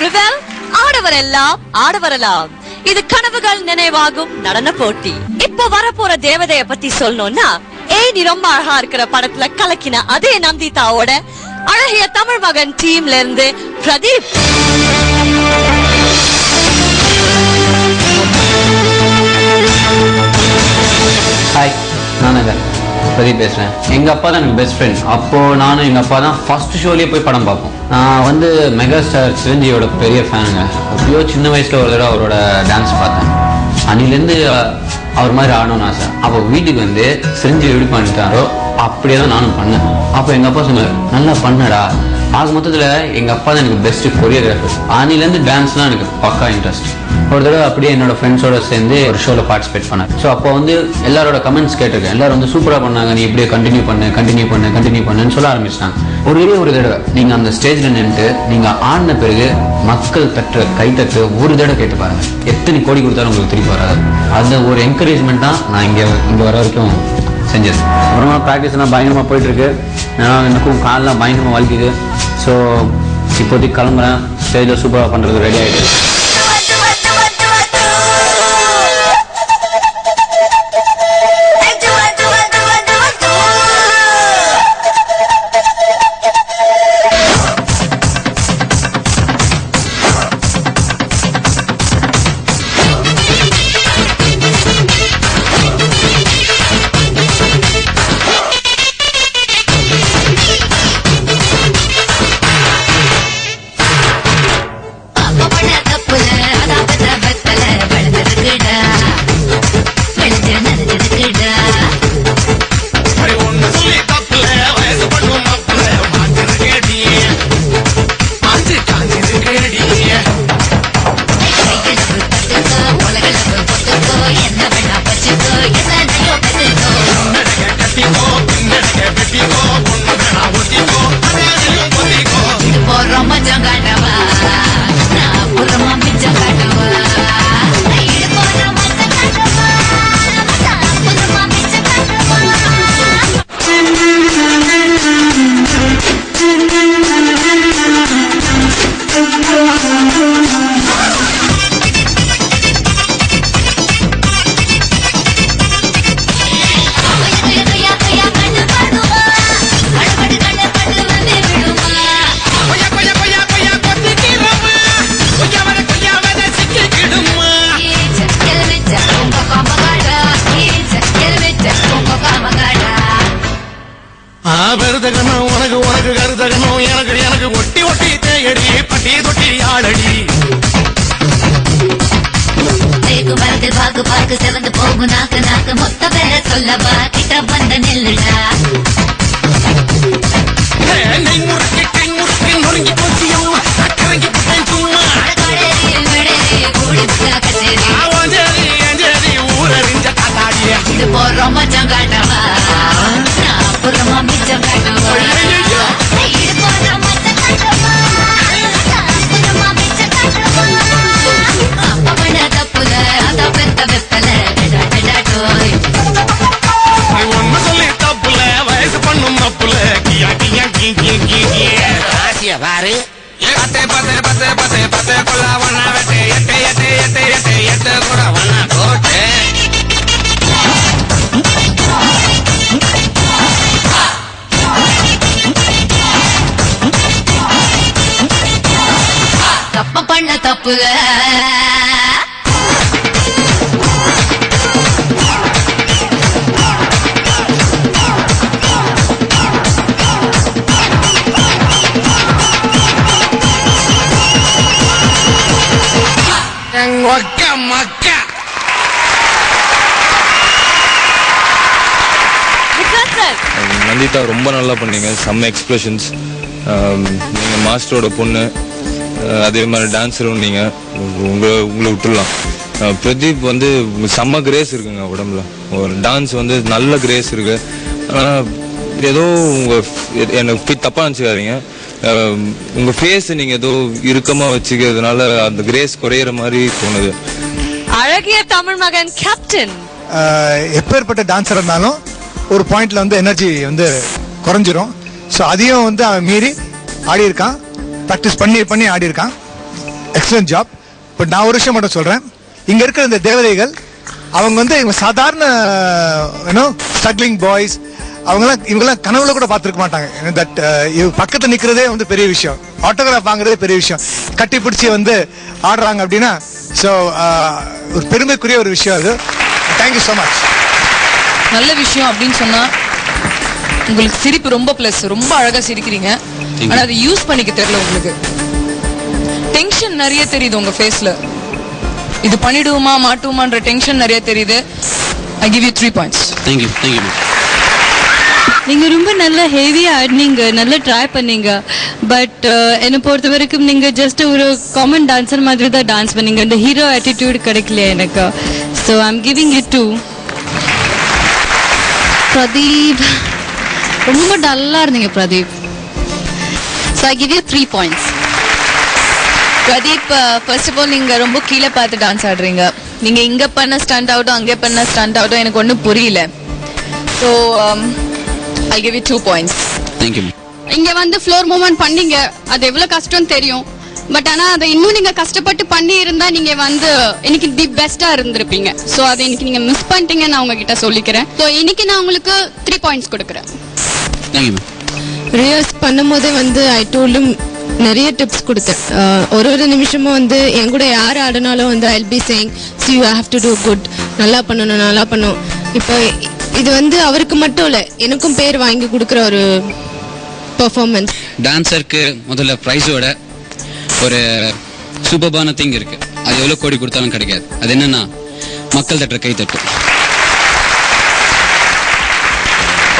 Reveal ஆடவரெல்லாம் ஆட வரலாம். இது கனவுகள் நினைவாகும் நடன போட்டி. இப்ப வரப்போற தேவதைய பத்தி சொல்லணும்னா நீ ரொம்ப அழகா இருக்கிற படத்துல கலக்கின அதே நந்திதாவோட அழகிய தமிழ் மகன் டீம்ல இருந்து பிரதீப். ஹாய், நான் பிரதீப் பேசுறேன். எங்க அப்பா தான் எனக்கு பெஸ்ட் ஃப்ரெண்ட். அப்போ நானும் எங்க அப்பா தான் ஃபர்ஸ்ட் ஷோலயே போய் படம் பார்ப்போம். நான் வந்து மெகா ஸ்டார் சிரஞ்சீவியோட பெரிய ஃபேனுங்க. எப்படியோ சின்ன வயசுல ஒரு தடவை அவரோட டான்ஸ் பார்த்தேன். அன்னிலேருந்து அவர் மாதிரி ஆடணும்னு ஆசை. அப்போ வீட்டுக்கு வந்து சிரஞ்சீவி எப்படி பண்ணிட்டாரோ அப்படியே தான் நானும் பண்ணேன். அப்போ எங்க அப்பா சொன்னார், நல்லா பண்ணடா. ஆக மொத்தத்துல எங்க அப்பா தான் எனக்கு பெஸ்ட் கொரியோகிராஃபர். அன்னிலேருந்து டான்ஸ்லாம் எனக்கு பக்கா இன்ட்ரெஸ்ட். ஒரு தடவை அப்படியே என்னோட ஃப்ரெண்ட்ஸோட சேர்ந்து ஒரு ஷோல பார்ட்டிசிபேட் பண்ணேன். ஸோ அப்போ வந்து எல்லாரோட கமெண்ட்ஸ் கேட்டிருக்கேன். எல்லாரும் வந்து சூப்பரா பண்ணாங்க, நீ இப்படியே கண்டினியூ பண்ணுன்னு சொல்ல ஆரம்பிச்சிட்டாங்க. ஒரு தடவை நீங்க அந்த ஸ்டேஜ்ல நின்று நீங்க ஆடின பிறகு மக்கள் தட்டுற கைத்தட்டு ஒரு தடவை கேட்டு பாருங்க. எத்தனை கோடி கொடுத்தாலும் உங்களுக்கு திருப்பி வராது. அந்த ஒரு என்கரேஜ்மெண்ட் தான் நான் இங்க வர வரைக்கும் செஞ்சது. அப்புறமா ப்ராக்டிஸ் எல்லாம் பயங்கரமா போயிட்டு இருக்கு. எனக்கும் காலெல்லாம் பயங்கரமா வலிக்குது. ஸோ இப்போதைக்கு கிளம்புறேன். ஸ்டேஜில் சூப்பராக பண்ணுறது ரெடி ஆகிடுது. நந்திதா ரொம்ப நல்லா பண்ணீங்க. செம்ம எக்ஸ்பிரஷன்ஸ். நீங்க மாஸ்டரோட பொண்ணு, அதே மாதிரி டான்ஸரும் நீங்க உங்களை விட்டுடலாம். பிரதீப் வந்து செம்ம கிரேஸ் இருக்குங்க உடம்புல. ஒரு டான்ஸ் வந்து நல்ல கிரேஸ் இருக்கு. ஆனால் ஏதோ எனக்கு தப்பா நினச்சிக்காதீங்க. உங்க ஃபேஸ் நீங்க ஏதோ இறுக்கமா வச்சுக்கிறதுனால அந்த கிரேஸ் குறையிற மாதிரி தோணுது. அழகிய தமிழ் மகன் கேப்டன். எப்பேற்பட்ட டான்ஸர் இருந்தாலும் ஒரு பாயிண்ட்ல வந்து எனர்ஜி வந்து குறைஞ்சிரும். ஸோ அதையும் வந்து அவன் மீறி ஆடி இருக்கான். ப்ராக்டிஸ் பண்ணி ஆடி இருக்கான். Excellent job. பட் நான் ஒரு விஷயம் மட்டும் சொல்றேன், இங்க இருக்கிற இந்த தேவதைகள் அவங்க வந்து இவங்க சாதாரண ஸ்ட்ரகிளிங் பாய்ஸ், இவங்கெல்லாம் கனவுல கூட பார்த்துருக்க மாட்டாங்க. தட் பக்கத்துல நிக்கிறதே வந்து பெரிய விஷயம், ஆட்டோகிராஃப் வாங்குறதே பெரிய விஷயம், கட்டி பிடிச்சி வந்து ஆடுறாங்க அப்படின்னா ஸோ ஒரு பெருமைக்குரிய ஒரு விஷயம் அது. Thank you so much. நல்ல விஷயம் அப்படின்னு சொன்னா உங்களுக்கு சிரிப்பு ரொம்ப பிளஸ், ரொம்ப அழகா சிரிக்கிறீங்க. ஆனா அதை யூஸ் பண்ணிக்க தெரியல உங்களுக்கு. டென்ஷன் நிறைய தெரியுது உங்க ஃபேஸ்ல. இது பண்ணிடுவோமா மாட்டுவோமான்ற டென்ஷன் நிறைய தெரியுது. I give you 3 points. Thank you. நீங்க ரொம்ப நல்ல ஹெவியா ஆடினீங்க, நல்ல ட்ரை பண்ணீங்க. பட் என்னை பொறுத்த வரைக்கும் நீங்க ஜஸ்ட் ஒரு காமன் டான்சர் மாதிரி தான் டான்ஸ் பண்ணீங்க, இந்த ஹீரோ ஆட்டிடியூட் கிடைக்கல எனக்கு. So I am giving you 2. Pradeep ரொம்ப டல்லா இருந்தீங்க Pradeep. So I give you 3 points. Pradeep, first of all நீங்க ரொம்ப கீழே பார்த்து டான்ஸ் ஆடுறீங்க. நீங்க இங்க பண்ண ஸ்டண்ட் அவுட்டும் அங்கே பண்ண ஸ்டண்ட் அவுட்டும் எனக்கு ஒன்றும் புரியல. So I give you 2 points. Thank you. இங்க வந்து ஃப்ளோர் மூவ்மெண்ட் பண்ணீங்க, அது எவ்வளவு கஷ்டம் தெரியும். பட் ஆனா அதை இன்னும் நீங்க கஷ்டப்பட்டு பண்ணி இருந்தா நீங்க வந்து இன்னைக்கு தி பெஸ்டா இருந்திருப்பீங்க. சோ அதை இன்னைக்கு நீங்க மிஸ் பண்ணிட்டீங்க, நான் உங்ககிட்ட சொல்லிக்கிறேன். சோ இன்னைக்கு நான் உங்களுக்கு 3 points கொடுக்குறேன். Thank you. ரிஹர்ஸ் பண்ணும்போதே வந்து ஐ டோல்டும் நிறைய டிப்ஸ் கொடுத்தேன். ஒரு நிமிஷமும் வந்து என் கூட யார் ஆடினாலும் வந்து I be saying you have to do good, நல்லா பண்ணணும். இப்போ இது வந்து அவருக்கு மட்டும் இல்லை, எனக்கும் பேர் வாங்கி கொடுக்குற ஒரு பெர்ஃபார்மன்ஸ். டான்ஸருக்கு முதல்ல ப்ரைஸோட ஒரு சூப்பர்பான திங் இருக்கு, அது எவ்வளோ கோடி கொடுத்தாலும் கிடைக்காது. அது என்னன்னா மக்கள் தட்டுற கை தட்டு.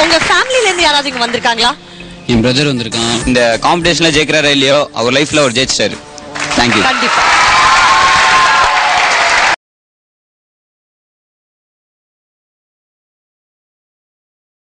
உங்க ஃபேமிலில இருந்து யாராவது இங்க வந்திருக்காங்களா? என் பிரதர் வந்திருக்கான். இந்த காம்படிஷன்ல ஜெயிக்கிறாரா இல்லையோ அவர் லைஃப்ல ஒரு ஜெயிச்சிட்டாரு. தேங்க்யூ. கண்டிப்பா.